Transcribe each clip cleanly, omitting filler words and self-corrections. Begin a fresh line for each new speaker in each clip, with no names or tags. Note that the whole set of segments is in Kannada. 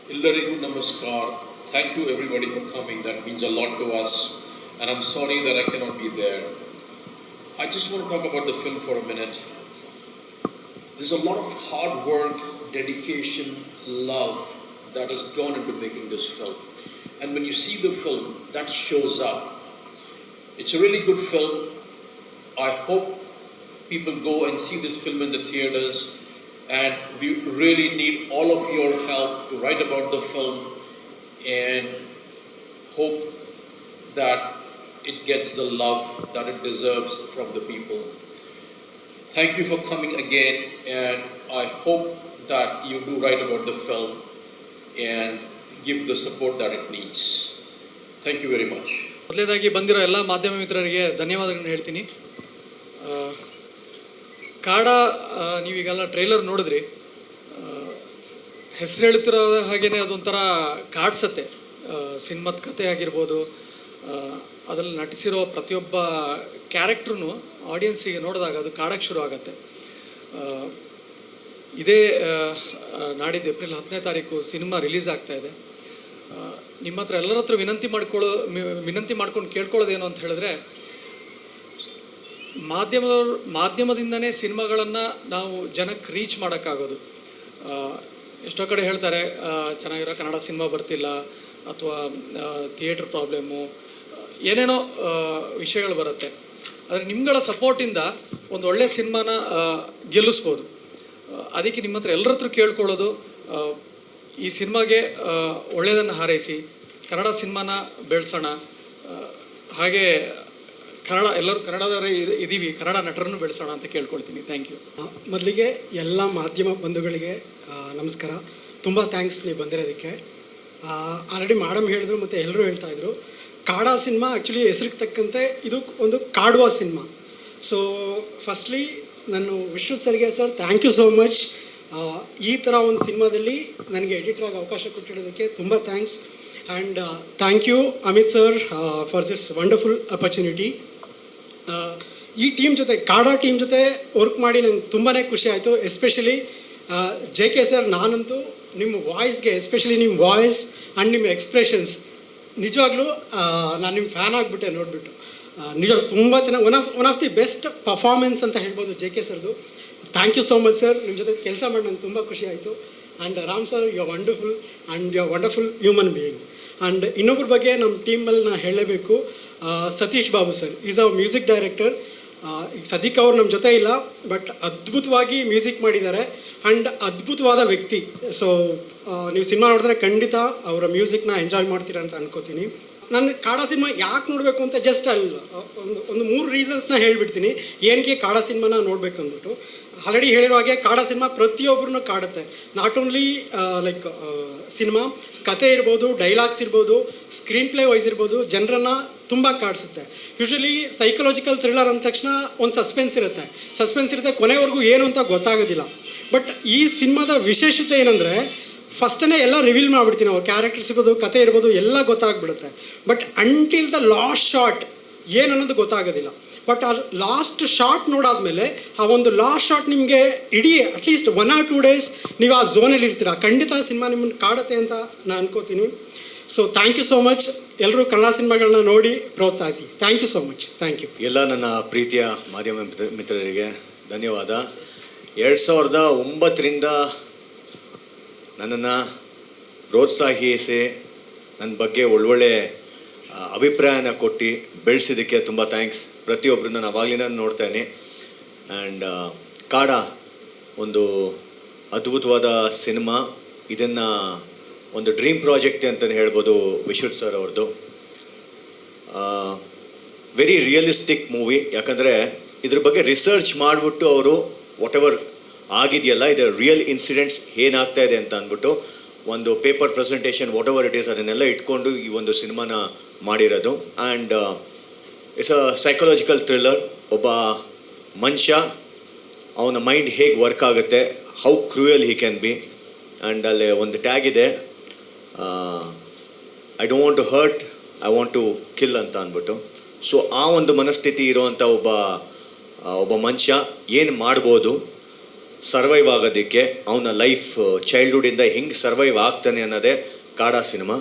Illarigu Namaskar. Thank you everybody for coming. That means a lot to us. And I'm sorry that I cannot be there. I just want to talk about the film for a minute. There's a lot of hard work, dedication, love that has gone into making this film. And when you see the film, that shows up. It's a really good film. I hope people go and see this film in the theaters. And we really need all of your help to write about the film and hope that it gets the love that it deserves from the people. Thank you for coming again, and I hope that you do write about the film and give the support that it needs. Thank you very much.
ಮೊದಲೇದಾಗಿ ಬಂದಿರೋ ಎಲ್ಲ ಮಾಧ್ಯಮ ಮಿತ್ರರಿಗೆ ಧನ್ಯವಾದಗಳನ್ನು ಹೇಳ್ತೀನಿ. ಕಾಡ ನೀವೀಗೆಲ್ಲ ಟ್ರೈಲರ್ ನೋಡಿದ್ರಿ, ಹೆಸರು ಹೇಳ್ತಿರೋ ಹಾಗೇ ಅದೊಂಥರ ಕಾಡ್ಸತ್ತೆ. ಸಿನಿಮಾದ ಕತೆ ಆಗಿರ್ಬೋದು, ಅದರಲ್ಲಿ ನಟಿಸಿರೋ ಪ್ರತಿಯೊಬ್ಬ ಕ್ಯಾರೆಕ್ಟ್ರೂ ಆಡಿಯನ್ಸಿಗೆ ನೋಡಿದಾಗ ಅದು ಕಾಡಕ್ಕೆ ಶುರು ಆಗುತ್ತೆ. ಇದೇ ನಾಡಿದ್ದು ಏಪ್ರಿಲ್ 10ನೇ ತಾರೀಕು ಸಿನಿಮಾ ರಿಲೀಸ್ ಆಗ್ತಾಯಿದೆ. ನಿಮ್ಮ ಹತ್ರ ಎಲ್ಲರ ಹತ್ರ ವಿನಂತಿ ಮಾಡ್ಕೊಂಡು ಕೇಳ್ಕೊಳ್ಳೋದೇನು ಅಂತ ಹೇಳಿದ್ರೆ, ಮಾಧ್ಯಮದಿಂದನೇ ಸಿನಿಮಾಗಳನ್ನು ನಾವು ಜನಕ್ಕೆ ರೀಚ್ ಮಾಡೋಕ್ಕಾಗೋದು. ಎಷ್ಟೋ ಕಡೆ ಹೇಳ್ತಾರೆ ಚೆನ್ನಾಗಿರೋ ಕನ್ನಡ ಸಿನಿಮಾ ಬರ್ತಿಲ್ಲ, ಅಥವಾ ಥಿಯೇಟ್ರ್ ಪ್ರಾಬ್ಲಮ್ಮು, ಏನೇನೋ ವಿಷಯಗಳು ಬರುತ್ತೆ. ಆದರೆ ನಿಮ್ಗಳ ಸಪೋರ್ಟಿಂದ ಒಂದು ಒಳ್ಳೆ ಸಿನಿಮಾನ ಗೆಲ್ಲಿಸ್ಬೋದು. ಅದಕ್ಕೆ ನಿಮ್ಮ ಹತ್ರ ಎಲ್ಲರ ಹತ್ರ ಕೇಳ್ಕೊಳ್ಳೋದು, ಈ ಸಿನಿಮಾಗೆ ಒಳ್ಳೆಯದನ್ನು ಹಾರೈಸಿ ಕನ್ನಡ ಸಿನಿಮಾನ ಬೆಳೆಸೋಣ. ಹಾಗೆ ಎಲ್ಲರೂ ಕನ್ನಡದವರೇ ಇದ್ದೀವಿ, ಕನ್ನಡ ನಟರನ್ನು ಬೆಳೆಸೋಣ ಅಂತ ಕೇಳ್ಕೊಳ್ತೀನಿ. Thank you.
ಮೊದಲಿಗೆ ಎಲ್ಲ ಮಾಧ್ಯಮ ಬಂಧುಗಳಿಗೆ ನಮಸ್ಕಾರ. ತುಂಬ ಥ್ಯಾಂಕ್ಸ್ ನೀವು ಬಂದಿರೋದಕ್ಕೆ. ಆಲ್ರೆಡಿ ಮೇಡಮ್ ಹೇಳಿದ್ರು ಮತ್ತು ಎಲ್ಲರೂ ಹೇಳ್ತಾಯಿದ್ರು, ಕಾಡ ಸಿನಿಮಾ ಆ್ಯಕ್ಚುಲಿ ಹೆಸರಿಗೆ ತಕ್ಕಂತೆ ಇದು ಒಂದು ಕಾಡುವ ಸಿನಿಮಾ. ಸೊ ಫಸ್ಟ್ಲಿ ನಾನು ವಿಶ್ವ ಸರ್ಗೆ sir thank you so much. ಈ ಥರ ಒಂದು ಸಿನಿಮಾದಲ್ಲಿ ನನಗೆ ಎಡಿಟ್ರಾಗಿ ಅವಕಾಶ ಕೊಟ್ಟಿರೋದಕ್ಕೆ ತುಂಬ thanks. And thank you Amit sir for this wonderful opportunity. ಈ ಟೀಮ್ ಜೊತೆ, ಕಾಡ ಟೀಮ್ ಜೊತೆ ವರ್ಕ್ ಮಾಡಿ ನಂಗೆ ತುಂಬಾ ಖುಷಿ ಆಯಿತು. ಎಸ್ಪೆಷಲಿ JK ಸರ್, ನಾನಂತೂ ನಿಮ್ಮ ವಾಯ್ಸ್ಗೆ, ಎಸ್ಪೆಷಲಿ ನಿಮ್ಮ ವಾಯ್ಸ್ ಆ್ಯಂಡ್ ನಿಮ್ಮ ಎಕ್ಸ್ಪ್ರೆಷನ್ಸ್, ನಿಜವಾಗ್ಲೂ ನಾನು ನಿಮ್ಮ ಫ್ಯಾನ್ ಆಗಿಬಿಟ್ಟೆ ನೋಡಿಬಿಟ್ಟು. ನಿಜವಾಗ್ಲೂ ತುಂಬ ಚೆನ್ನಾಗಿ, one of the best performance ಅಂತ ಹೇಳ್ಬೋದು JK ಸರ್ದು. Thank you so much sir. ನಿಮ್ಮ ಜೊತೆ ಕೆಲಸ ಮಾಡಿ ನಂಗೆ ತುಂಬ ಖುಷಿ ಆಯಿತು. And Ram sir, you are wonderful and you are wonderful human being. And ಇನ್ನೊಬ್ಬರ ಬಗ್ಗೆ ನಮ್ಮ ಟೀಮಲ್ಲಿ ನಾನು ಹೇಳಲೇಬೇಕು, Satish Babu sir is a music director. ಈಗ ಸದ್ಯಕ್ಕೆ ಅವ್ರು ನಮ್ಮ ಜೊತೆ ಇಲ್ಲ, ಬಟ್ ಅದ್ಭುತವಾಗಿ ಮ್ಯೂಸಿಕ್ ಮಾಡಿದ್ದಾರೆ ಆ್ಯಂಡ್ ಅದ್ಭುತವಾದ ವ್ಯಕ್ತಿ. ಸೊ ನೀವು ಸಿನಿಮಾ ನೋಡಿದ್ರೆ ಖಂಡಿತ ಅವರ ಮ್ಯೂಸಿಕ್ನ ಎಂಜಾಯ್ ಮಾಡ್ತೀರಾ ಅಂತ ಅನ್ಕೋತೀನಿ. ನಾನು ಕಾಡ ಸಿನಿಮಾ ಯಾಕೆ ನೋಡಬೇಕು ಅಂತ ಜಸ್ಟ್ ಒಂದು 3 ರೀಸನ್ಸ್ನ ಹೇಳ್ಬಿಡ್ತೀನಿ, ಏನಕ್ಕೆ ಕಾಡ ಸಿನಿಮಾನ ನೋಡಬೇಕು ಅಂದ್ಬಿಟ್ಟು. ಆಲ್ರೆಡಿ ಹೇಳಿರೋ ಹಾಗೆ ಕಾಡ ಸಿನಿಮಾ ಪ್ರತಿಯೊಬ್ಬರನ್ನೂ ಕಾಡುತ್ತೆ. ನಾಟ್ ಓನ್ಲಿ ಲೈಕ್ ಸಿನಿಮಾ ಕತೆ ಇರ್ಬೋದು, ಡೈಲಾಗ್ಸ್ ಇರ್ಬೋದು, ಸ್ಕ್ರೀನ್ ಪ್ಲೇ ವೈಸ್ ಇರ್ಬೋದು, ಜನರನ್ನು ತುಂಬ ಕಾಡಿಸುತ್ತೆ. ಯೂಶ್ವಲಿ ಸೈಕಲಾಜಿಕಲ್ ಥ್ರಿಲ್ಲರ್ ಅಂದ ತಕ್ಷಣ ಒಂದು ಸಸ್ಪೆನ್ಸ್ ಇರುತ್ತೆ, ಕೊನೆವರೆಗೂ ಏನು ಅಂತ ಗೊತ್ತಾಗೋದಿಲ್ಲ. ಬಟ್ ಈ ಸಿನಿಮಾದ ವಿಶೇಷತೆ ಏನಂದರೆ, ಫಸ್ಟೇ ಎಲ್ಲ ರಿವೀಲ್ ಮಾಡಿಬಿಡ್ತೀನಿ. ನಾವು ಕ್ಯಾರೆಕ್ಟರ್ಸ್ ಇರ್ಬೋದು, ಕತೆ ಇರ್ಬೋದು, ಎಲ್ಲ ಗೊತ್ತಾಗ್ಬಿಡುತ್ತೆ. But until the last shot ಏನು ಅನ್ನೋದು ಗೊತ್ತಾಗೋದಿಲ್ಲ. ಬಟ್ ಆ ಲಾಸ್ಟ್ ಶಾಟ್ ನೋಡಾದ್ಮೇಲೆ, ಆ ಒಂದು ಲಾಸ್ಟ್ ಶಾಟ್ ನಿಮಗೆ ಇಡೀ ಅಟ್ಲೀಸ್ಟ್ 1 or 2 days ನೀವು ಆ ಝೋನಲ್ಲಿ ಇರ್ತೀರ. ಖಂಡಿತ ಸಿನಿಮಾ ನಿಮ್ಮನ್ನು ಕಾಡುತ್ತೆ ಅಂತ ನಾನು ಅನ್ಕೋತೀನಿ. So thank you so much. ಎಲ್ಲರೂ ಕನ್ನಡ ಸಿನಿಮಾಗಳನ್ನ ನೋಡಿ ಪ್ರೋತ್ಸಾಹಿಸಿ. Thank you so much. Thank you.
ಎಲ್ಲ ನನ್ನ ಪ್ರೀತಿಯ ಮಾಧ್ಯಮ ಮಿತ್ರರಿಗೆ ಧನ್ಯವಾದ. 2009ರಿಂದ ನನ್ನನ್ನು ಪ್ರೋತ್ಸಾಹಿಸಿ ನನ್ನ ಬಗ್ಗೆ ಒಳ್ಳೊಳ್ಳೆ ಅಭಿಪ್ರಾಯನ ಕೊಟ್ಟು ಬೆಳೆಸಿದ್ದಕ್ಕೆ ತುಂಬ ಥ್ಯಾಂಕ್ಸ್. ಪ್ರತಿಯೊಬ್ಬರನ್ನ ನಾನು ಅವಾಗಲಿಂದ ನೋಡ್ತಾಯಿನಿ. ಆ್ಯಂಡ್ ಕಾಡ ಒಂದು ಅದ್ಭುತವಾದ ಸಿನಿಮಾ. ಇದನ್ನು ಒಂದು ಡ್ರೀಮ್ ಪ್ರಾಜೆಕ್ಟ್ ಅಂತಲೇ ಹೇಳ್ಬೋದು ವಿಶ್ವ ಸರ್ ಅವ್ರದ್ದು. Very realistic movie. ಯಾಕಂದರೆ ಇದ್ರ ಬಗ್ಗೆ ರಿಸರ್ಚ್ ಮಾಡಿಬಿಟ್ಟು ಅವರು ವಾಟ್ ಎವರ್ ಆಗಿದೆಯಲ್ಲ, ಇದು ರಿಯಲ್ ಇನ್ಸಿಡೆಂಟ್ಸ್ ಏನಾಗ್ತಾ ಇದೆ ಅಂತ ಅಂದ್ಬಿಟ್ಟು ಒಂದು paper presentation whatever it is ಅದನ್ನೆಲ್ಲ ಇಟ್ಕೊಂಡು ಈ ಒಂದು ಸಿನಿಮಾನ ಮಾಡಿರೋದು. And it's a psychological thriller. ಒಬ್ಬ ಮನುಷ್ಯ, ಅವನ ಮೈಂಡ್ ಹೇಗೆ ವರ್ಕ್ ಆಗುತ್ತೆ, how cruel he can be. And ಅಲ್ಲಿ ಒಂದು ಟ್ಯಾಗ್ ಇದೆ, I don't want to hurt, I want to kill ಅಂತ ಅಂದ್ಬಿಟ್ಟು. ಸೊ ಆ ಒಂದು ಮನಸ್ಥಿತಿ ಇರುವಂಥ ಒಬ್ಬ ಮನುಷ್ಯ ಏನು ಮಾಡ್ಬೋದು, ಸರ್ವೈವ್ ಆಗೋದಕ್ಕೆ ಅವನ ಲೈಫ್ ಚೈಲ್ಡ್ಹುಡ್ಡಿಂದ ಹೆಂಗೆ ಸರ್ವೈವ್ ಆಗ್ತಾನೆ ಅನ್ನೋದೇ ಕಾಡಾ ಸಿನಿಮಾ.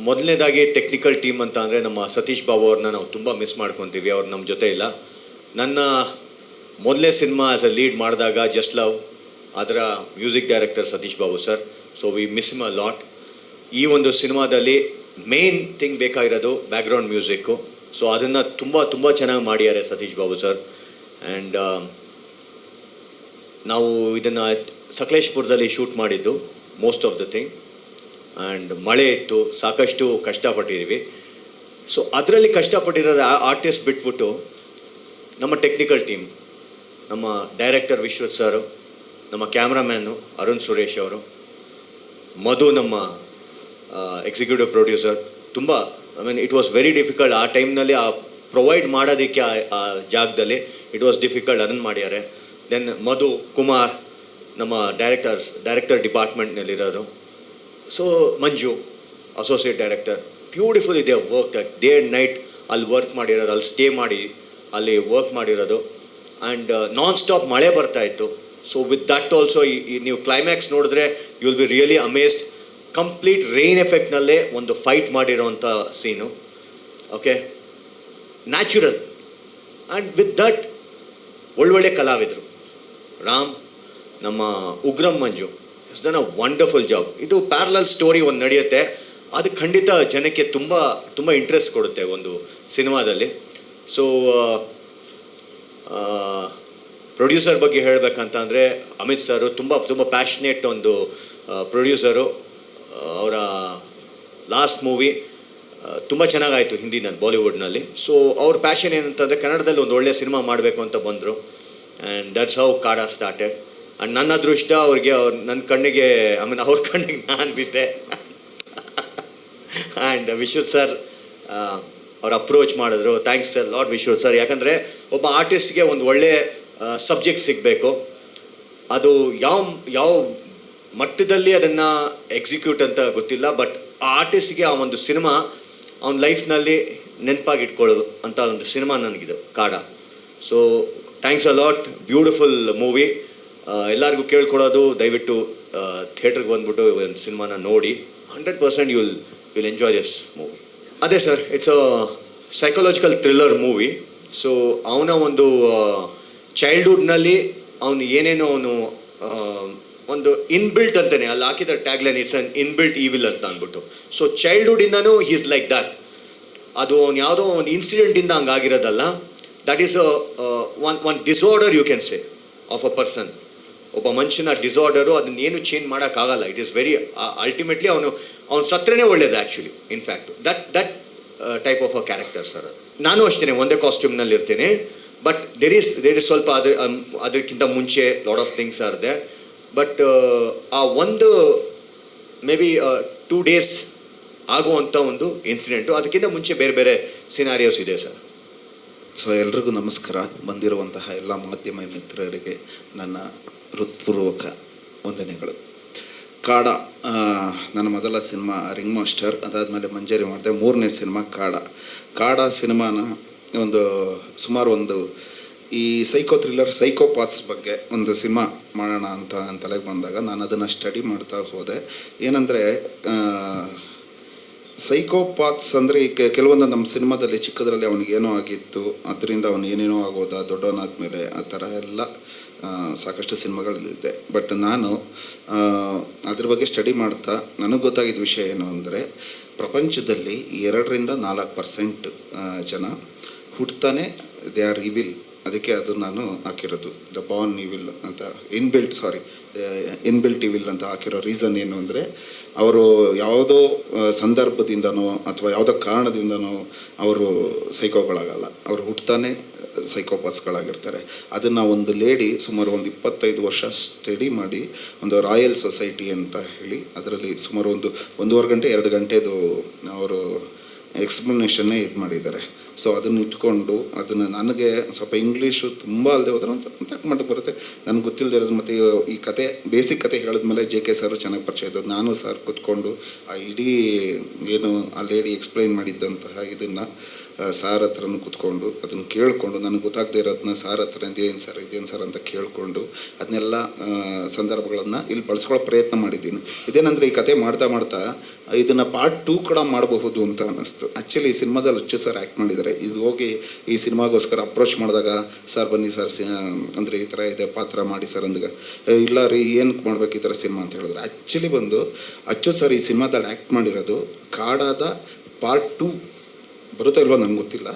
ಮೊದಲನೇದಾಗಿ ಟೆಕ್ನಿಕಲ್ ಟೀಮ್ ಅಂತ ಅಂದರೆ ನಮ್ಮ ಸತೀಶ್ ಬಾಬು ಅವ್ರನ್ನ ನಾವು ತುಂಬ ಮಿಸ್ ಮಾಡ್ಕೊತೀವಿ, ಅವ್ರು ನಮ್ಮ ಜೊತೆ ಇಲ್ಲ. ನನ್ನ ಮೊದಲನೇ ಸಿನಿಮಾ ಆ್ಯಸ್ ಅ ಲೀಡ್ ಮಾಡಿದಾಗ ಜಸ್ಟ್ ಲವ್, ಅದರ music director Satish Babu sir. So we miss him a lot. ಈ ಒಂದು ಸಿನಿಮಾದಲ್ಲಿ ಮೇನ್ ಥಿಂಗ್ ಬೇಕಾಗಿರೋದು ಬ್ಯಾಕ್ಗ್ರೌಂಡ್ ಮ್ಯೂಸಿಕ್ಕು. ಸೊ ಅದನ್ನು ತುಂಬ ಚೆನ್ನಾಗಿ ಮಾಡಿದ್ದಾರೆ ಸತೀಶ್ ಬಾಬು ಸರ್. ಆ್ಯಂಡ್ ನಾವು ಇದನ್ನು ಸಕಲೇಶ್ಪುರದಲ್ಲಿ ಶೂಟ್ ಮಾಡಿದ್ದು most of the thing. And ಮಳೆ ಇತ್ತು, ಸಾಕಷ್ಟು ಕಷ್ಟಪಟ್ಟಿದ್ದೀವಿ. ಸೊ ಅದರಲ್ಲಿ ಕಷ್ಟಪಟ್ಟಿರೋದು ಆರ್ಟಿಸ್ಟ್ ಬಿಟ್ಬಿಟ್ಟು ನಮ್ಮ ಟೆಕ್ನಿಕಲ್ ಟೀಮ್, ನಮ್ಮ ಡೈರೆಕ್ಟರ್ ವಿಶ್ವತ್ ಸರು, ನಮ್ಮ ಕ್ಯಾಮ್ರಾಮ್ಯಾನು ಅರುಣ್ ಸುರೇಶ್ ಅವರು, ಮಧು ನಮ್ಮ ಎಕ್ಸಿಕ್ಯೂಟಿವ್ ಪ್ರೊಡ್ಯೂಸರ್. ತುಂಬ ಇಟ್ ವಾಸ್ ವೆರಿ ಡಿಫಿಕಲ್ಟ್ ಆ ಟೈಮ್ನಲ್ಲಿ ಆ ಪ್ರೊವೈಡ್ ಮಾಡೋದಕ್ಕೆ ಆ ಜಾಗದಲ್ಲಿ ಇಟ್ ವಾಸ್ ಡಿಫಿಕಲ್ಟ್, ಅದನ್ನು ಮಾಡ್ಯಾರೆ. ದೆನ್ ಮಧು ಕುಮಾರ್ ನಮ್ಮ ಡೈರೆಕ್ಟರ್ ಡಿಪಾರ್ಟ್ಮೆಂಟ್ನಲ್ಲಿರೋದು. ಸೊ ಮಂಜು ಅಸೋಸಿಯೇಟ್ ಡೈರೆಕ್ಟರ್, ಬ್ಯೂಟಿಫುಲ್ ಇದೆ ವರ್ಕ್, ಡೇ ಆ್ಯಂಡ್ ನೈಟ್ ಅಲ್ಲಿ ವರ್ಕ್ ಮಾಡಿರೋದು, ಅಲ್ಲಿ ಸ್ಟೇ ಮಾಡಿ ಅಲ್ಲಿ ವರ್ಕ್ ಮಾಡಿರೋದು. ಆ್ಯಂಡ್ ನಾನ್ ಸ್ಟಾಪ್ ಮಳೆ ಬರ್ತಾಯಿತ್ತು. ಸೊ ವಿತ್ ದಟ್ ಆಲ್ಸೋ ನೀವು ಕ್ಲೈಮ್ಯಾಕ್ಸ್ ನೋಡಿದ್ರೆ you will be really amazed. Complete rain ಎಫೆಕ್ಟ್ನಲ್ಲೇ ಒಂದು ಫೈಟ್ ಮಾಡಿರೋವಂಥ scene. Okay, natural. And with that ಒಳ್ಳೊಳ್ಳೆ ಕಲಾವಿದರು, ರಾಮ್, ನಮ್ಮ Ugramm Manju is done a wonderful job. ಇದು ಪ್ಯಾರಲಲ್ ಸ್ಟೋರಿ ಒಂದು ನಡೆಯುತ್ತೆ, ಅದು ಖಂಡಿತ ಜನಕ್ಕೆ ತುಂಬ ಇಂಟ್ರೆಸ್ಟ್ ಕೊಡುತ್ತೆ ಒಂದು ಸಿನಿಮಾದಲ್ಲಿ. ಸೊ ಪ್ರೊಡ್ಯೂಸರ್ ಬಗ್ಗೆ ಹೇಳಬೇಕಂತ ಅಂದರೆ ಅಮಿತ್ ಸರು ತುಂಬ ಪ್ಯಾಷನೇಟ್ ಒಂದು ಪ್ರೊಡ್ಯೂಸರು. ಅವರ ಲಾಸ್ಟ್ ಮೂವಿ ತುಂಬ ಚೆನ್ನಾಗಾಯಿತು ಹಿಂದಿನಲ್ಲಿ, ಬಾಲಿವುಡ್ನಲ್ಲಿ. ಸೊ ಅವ್ರ ಪ್ಯಾಷನ್ ಏನಂತಂದರೆ ಕನ್ನಡದಲ್ಲಿ ಒಂದು ಒಳ್ಳೆಯ ಸಿನಿಮಾ ಮಾಡಬೇಕು ಅಂತ ಬಂದರು. And that's how Kaada started. And ನನ್ನ ಅದೃಷ್ಟ ಅವ್ರಿಗೆ ನನ್ನ ಕಣ್ಣಿಗೆ ಅವ್ರ ಕಣ್ಣಿಗೆ ನಾನು ಬಿದ್ದೆ. ಆ್ಯಂಡ್ ವಿಶ್ವತ್ ಸರ್ ಅವ್ರು ಅಪ್ರೋಚ್ ಮಾಡಿದ್ರು. Thanks sir lot Vishwath sir. ಯಾಕಂದರೆ ಒಬ್ಬ ಆರ್ಟಿಸ್ಟ್ಗೆ ಒಂದು ಒಳ್ಳೆ ಸಬ್ಜೆಕ್ಟ್ ಸಿಗಬೇಕು, ಅದು ಯಾವ ಮಟ್ಟದಲ್ಲಿ ಅದನ್ನು ಎಕ್ಸಿಕ್ಯೂಟ್ ಅಂತ ಗೊತ್ತಿಲ್ಲ, ಬಟ್ ಆ ಆರ್ಟಿಸ್ಟ್ಗೆ ಆ ಒಂದು ಸಿನಿಮಾ ಅವನ ಲೈಫ್ನಲ್ಲಿ ನೆನಪಾಗಿಟ್ಕೊಳ್ಳೋದು ಅಂತ ಒಂದು ಸಿನಿಮಾ ನನಗಿದು Kaada. So thanks a lot, beautiful movie. ಎಲ್ಲರಿಗೂ ಕೇಳ್ಕೊಡೋದು, ದಯವಿಟ್ಟು ಥಿಯೇಟ್ರಿಗೆ ಬಂದುಬಿಟ್ಟು ಒಂದು ಸಿನಿಮಾನ ನೋಡಿ. 100% you will enjoy this movie. ಅದೇ sir, it's a psychological thriller movie. So ಅವನ ಒಂದು ಚೈಲ್ಡ್ಹುಡ್ನಲ್ಲಿ ಅವನು ಏನೇನೋ ಅವನು ಒಂದು ಇನ್ಬಿಲ್ಟ್ ಅಂತಲೇ ಅಲ್ಲಿ ಹಾಕಿದ tagline, it's an inbuilt evil ಅಂತ ಅಂದ್ಬಿಟ್ಟು. ಸೊ ಚೈಲ್ಡ್ಹುಡ್ಡಿಂದನೂ ಈಸ್ ಲೈಕ್ ದಟ್. ಅದು ಅವ್ನು ಯಾವುದೋ ಒಂದು ಇನ್ಸಿಡೆಂಟಿಂದ ಹಂಗಾಗಿರೋದಲ್ಲ. That is one disorder you can say of a person. ಒಬ್ಬ ಮನುಷ್ಯನ ಡಿಸಾರ್ಡರು, ಅದನ್ನೇನು ಚೇಂಜ್ ಮಾಡೋಕ್ಕಾಗಲ್ಲ. ಇಟ್ ಈಸ್ ವೆರಿ ಅಲ್ಟಿಮೇಟ್ಲಿ ಅವನು ಸತ್ರನೇ ಒಳ್ಳೇದು actually. In fact that type of a character sir. ನಾನು ಅಷ್ಟೇ ಒಂದೇ ಕಾಸ್ಟ್ಯೂಮ್ನಲ್ಲಿ ಇರ್ತೇನೆ, ಬಟ್ ದೇರ್ ಈಸ್ ಸ್ವಲ್ಪ ಅದಕ್ಕಿಂತ ಮುಂಚೆ lot of things are there. But ಆ ಒಂದು ಮೇ ಬಿ 2 days ಆಗುವಂಥ ಒಂದು ಇನ್ಸಿಡೆಂಟು, ಅದಕ್ಕಿಂತ ಮುಂಚೆ ಬೇರೆ ಸಿನಾರಿಯೋಸ್ ಇದೆ ಸರ್.
ಸೊ ಎಲ್ರಿಗೂ ನಮಸ್ಕಾರ. ಬಂದಿರುವಂತಹ ಎಲ್ಲ ಮಾಧ್ಯಮ ಮಿತ್ರರಿಗೆ ನನ್ನ ಹೃತ್ಪೂರ್ವಕ ವಂದನೆಗಳು. ಕಾಡಾ ನನ್ನ ಮೊದಲ ಸಿನಿಮಾ ರಿಂಗ್ ಮಾಸ್ಟರ್, ಅದಾದಮೇಲೆ ಮಂಜರಿ ಮಾಡಿದೆ. 3ನೇ ಸಿನಿಮಾ ಕಾಡಾ ಸಿನಿಮಾನ ಸುಮಾರು ಈ ಸೈಕೋ ಥ್ರಿಲ್ಲರ್, ಸೈಕೋಪಾತ್ಸ್ ಬಗ್ಗೆ ಒಂದು ಸಿನಿಮಾ ಮಾಡೋಣ ಅಂತ ನನ್ನ ತಲೆಗೆ ಬಂದಾಗ ನಾನು ಅದನ್ನು ಸ್ಟಡಿ ಮಾಡ್ತಾ ಹೋದೆ. ಏನಂದರೆ ಸೈಕೋಪಾತ್ಸ್ ಅಂದರೆ ಕೆಲವೊಂದು ನಮ್ಮ ಸಿನಿಮಾದಲ್ಲಿ ಚಿಕ್ಕದರಲ್ಲಿ ಅವನಿಗೇನೋ ಆಗಿತ್ತು, ಅದರಿಂದ ಅವನು ಏನೇನೋ ಆಗೋದ, ದೊಡ್ಡವನಾದ್ಮೇಲೆ ಆ ಥರ ಎಲ್ಲ ಸಾಕಷ್ಟು ಸಿನಿಮಾಗಳಿದೆ. ಬಟ್ ನಾನು ಅದ್ರ ಬಗ್ಗೆ ಸ್ಟಡಿ ಮಾಡ್ತಾ ನನಗೆ ಗೊತ್ತಾಗಿದ್ದ ವಿಷಯ ಏನು ಅಂದರೆ, ಪ್ರಪಂಚದಲ್ಲಿ 2-4% ಜನ ಹುಟ್ಟುತ್ತಾನೆ ದೇ ಆರ್ ಇವಿಲ್. ಅದಕ್ಕೆ ಅದು ನಾನು ಹಾಕಿರೋದು ದ ಬಾರ್ನ್ ಇವಿಲ್ ಅಂತ, ಇನ್ಬಿಲ್ಟ್ ಇವಿಲ್ ಅಂತ ಹಾಕಿರೋ ರೀಸನ್ ಏನು ಅಂದರೆ, ಅವರು ಯಾವುದೋ ಸಂದರ್ಭದಿಂದನೋ ಅಥವಾ ಯಾವುದೋ ಕಾರಣದಿಂದನೋ ಅವರು ಸೈಕೋಗಳಾಗಲ್ಲ, ಅವರು ಹುಟ್ಟುತ್ತಾನೆ ಸೈಕೋಪಾಸ್ಗಳಾಗಿರ್ತಾರೆ. ಅದನ್ನು ಒಂದು ಲೇಡಿ ಸುಮಾರು 25 ವರ್ಷ ಸ್ಟಡಿ ಮಾಡಿ ಒಂದು ರಾಯಲ್ ಸೊಸೈಟಿ ಅಂತ ಹೇಳಿ ಅದರಲ್ಲಿ ಸುಮಾರು 1.5 ಗಂಟೆ 2 ಗಂಟೆದು ಅವರು ಎಕ್ಸ್ಪ್ಲನೇಷನ್ನೇ ಇದು ಮಾಡಿದ್ದಾರೆ. ಸೊ ಅದನ್ನು ಇಟ್ಕೊಂಡು ಅದನ್ನು ನನಗೆ ಸ್ವಲ್ಪ ಇಂಗ್ಲೀಷು ತುಂಬ ಅಲ್ಲದೆ ಹೋದ್ರೆ ಒಂದು ತಕ್ಕ ಮಟ್ಟಿಗೆ ಬರುತ್ತೆ, ನನಗೆ ಗೊತ್ತಿಲ್ಲದೆ ಇರೋದು. ಮತ್ತು ಈ ಕತೆ ಬೇಸಿಕ್ ಕತೆ ಹೇಳಿದ್ಮೇಲೆ JK ಸರ್ ಚೆನ್ನಾಗಿ ಪರಿಚಯ ಇದ್ದದ್ದು. ನಾನು ಸರ್ ಕೂತ್ಕೊಂಡು ಆ ಇಡೀ ಏನು ಆ ಲೇಡಿ ಎಕ್ಸ್ಪ್ಲೈನ್ ಮಾಡಿದ್ದಂತಹ ಇದನ್ನು ಸಾರ್ ಹತ್ರನೂ ಕೂತ್ಕೊಂಡು ಅದನ್ನು ಕೇಳಿಕೊಂಡು ನನಗೆ ಗೊತ್ತಾಗದೇ ಇರೋದನ್ನ ಸಾರ್ ಹತ್ರ ಇದೇನು ಸರ್ ಅಂತ ಕೇಳಿಕೊಂಡು ಅದನ್ನೆಲ್ಲ ಸಂದರ್ಭಗಳನ್ನು ಇಲ್ಲಿ ಬಳಸ್ಕೊಳ್ಳೋ ಪ್ರಯತ್ನ ಮಾಡಿದ್ದೀನಿ. ಇದೇನಂದರೆ ಈ ಕತೆ ಮಾಡ್ತಾ ಮಾಡ್ತಾ ಇದನ್ನು ಪಾರ್ಟ್ 2 ಕೂಡ ಮಾಡಬಹುದು ಅಂತ ಅನ್ನಿಸ್ತು. ಆ್ಯಕ್ಚುಲಿ ಈ ಸಿನಿಮಾದಲ್ಲಿ ಅಚ್ಚು ಸರ್ ಆ್ಯಕ್ಟ್ ಮಾಡಿದ್ದಾರೆ. ಇದು ಹೋಗಿ ಈ ಸಿನಿಮಾಗೋಸ್ಕರ ಅಪ್ರೋಚ್ ಮಾಡಿದಾಗ ಸರ್ ಬನ್ನಿ ಸರ್ ಅಂದರೆ ಈ ಥರ ಇದೆ ಪಾತ್ರ ಮಾಡಿ ಸರ್ ಅಂದಾಗ ಇಲ್ಲ ರೀ ಏನಕ್ಕೆ ಮಾಡ್ಬೇಕು ಈ ಥರ ಸಿನಿಮಾ ಅಂತ ಹೇಳಿದ್ರು. ಆ್ಯಕ್ಚುಲಿ ಬಂದು ಅಚ್ಚು ಸರ್ ಈ ಸಿನಿಮಾದಲ್ಲಿ ಆ್ಯಕ್ಟ್ ಮಾಡಿರೋದು ಕಾಡಾದ ಪಾರ್ಟ್ 2 ಬರುತ್ತಾ ಇಲ್ವೋ ನನಗೆ ಗೊತ್ತಿಲ್ಲ,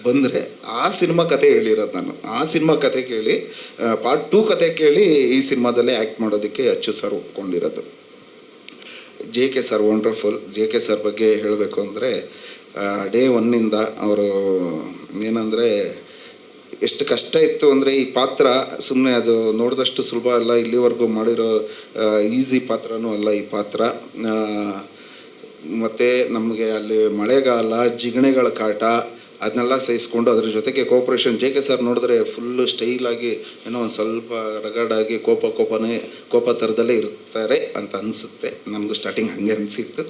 ಬಂದರೆ ಆ ಸಿನಿಮಾ ಕತೆ ಹೇಳಿರೋದು ನಾನು. ಆ ಸಿನಿಮಾ ಕತೆ ಕೇಳಿ ಪಾರ್ಟ್ 2 ಕತೆ ಕೇಳಿ ಈ ಸಿನಿಮಾದಲ್ಲೇ ಆ್ಯಕ್ಟ್ ಮಾಡೋದಕ್ಕೆ ಅಚ್ಚು ಸರ್ ಒಪ್ಕೊಂಡಿರೋದು. JK sir wonderful. JK sir ಬಗ್ಗೆ ಹೇಳಬೇಕು ಅಂದರೆ ಡೇ 1ನಿಂದ ಅವರು ಏನಂದರೆ ಎಷ್ಟು ಕಷ್ಟ ಇತ್ತು ಅಂದರೆ ಈ ಪಾತ್ರ ಸುಮ್ಮನೆ ಅದು ನೋಡಿದಷ್ಟು ಸುಲಭ ಅಲ್ಲ, ಇಲ್ಲಿವರೆಗೂ ಮಾಡಿರೋ ಈಸಿ ಪಾತ್ರನೂ ಅಲ್ಲ ಈ ಪಾತ್ರ. ಮತ್ತು ನಮಗೆ ಅಲ್ಲಿ ಮಳೆಗಾಲ ಜಿಗಣೆಗಳ ಕಾಟ ಅದನ್ನೆಲ್ಲ ಸಹಿಸ್ಕೊಂಡು ಅದ್ರ ಜೊತೆಗೆ ಕೋಪ್ರೇಷನ್. JK ಸರ್ ನೋಡಿದ್ರೆ ಫುಲ್ಲು ಸ್ಟೈಲಾಗಿ ಏನೋ ಒಂದು ಸ್ವಲ್ಪ ರಗಡಾಗಿ ಕೋಪ ಥರದಲ್ಲೇ ಇರ್ತಾರೆ ಅಂತ ಅನಿಸುತ್ತೆ. ನನಗೂ ಸ್ಟಾರ್ಟಿಂಗ್ ಹಾಗೆ ಅನಿಸಿತ್ತು.